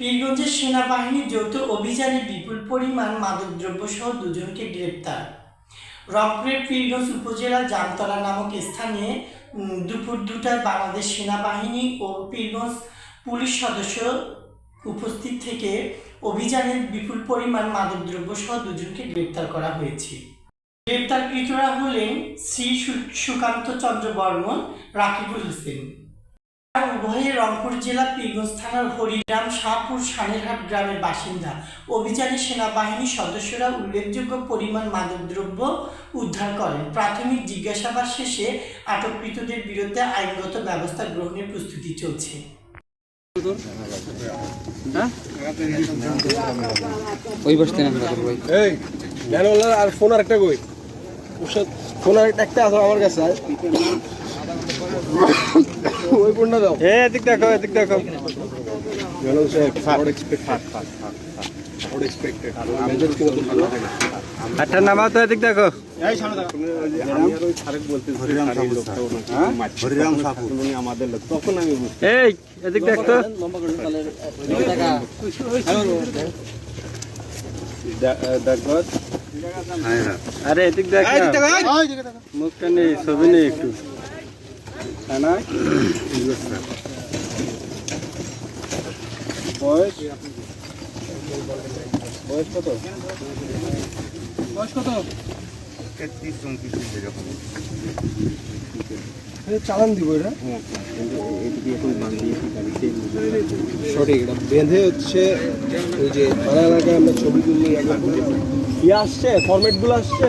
পীরগঞ্জের সেনাবাহিনীর যৌথ অভিযানে বিপুল পরিমাণ মাদকদ্রব্যসহ দুজনকে গ্রেপ্তার। রংপুরের পীরগঞ্জ উপজেলার জামতলা নামক স্থানে দুপুর 2টায় বাংলাদেশ সেনাবাহিনী ও পীরগঞ্জ পুলিশ সদস্য উপস্থিত থেকে অভিযানে বিপুল পরিমাণ মাদকদ্রব্যসহ দুজনকে গ্রেপ্তার করা হয়েছে। গ্রেপ্তারকৃতরা হলেন শ্রী সুকান্ত চন্দ্র বর্মন, রাকিবুল হোসেন। উভয়ে রংপুর জেলা পীরগঞ্জ থানার হরিরাম শাহপুর সানেরহাট গ্রামের বাসিন্দা। অভিযানে সেনাবাহিনীর সদস্যরা উল্লেখযোগ্য পরিমাণ মাদকদ্রব্য উদ্ধার করেন। প্রাথমিক জিজ্ঞাসাবাদ শেষে আটককৃতদের বিরুদ্ধে আইনগত ব্যবস্থা গ্রহণের প্রস্তুতি চলছে। আর ফোন আরেকটা কই ফোন আরেকটা আছে আমার কাছে ওই ফোনটা দাও। এদিক দেখো এদিক দেখো। আচ্ছা নামাও তো এদিক দেখো। আমাদের লোক তখন আমি এই এদিক দেখতো আরে এদিক দেখ মুখটা নেই ছবি নেই একটু বয়স কত চালান দিব এটা সঠিক এটা বেঁধে হচ্ছে ওই যে থানা এলাকায় আমরা ছবি তুলি ইয়ে আসছে ফরম্যাট গুলো আসছে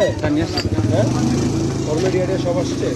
হ্যাঁ ফরম্যাট ইয়ে সব আসছে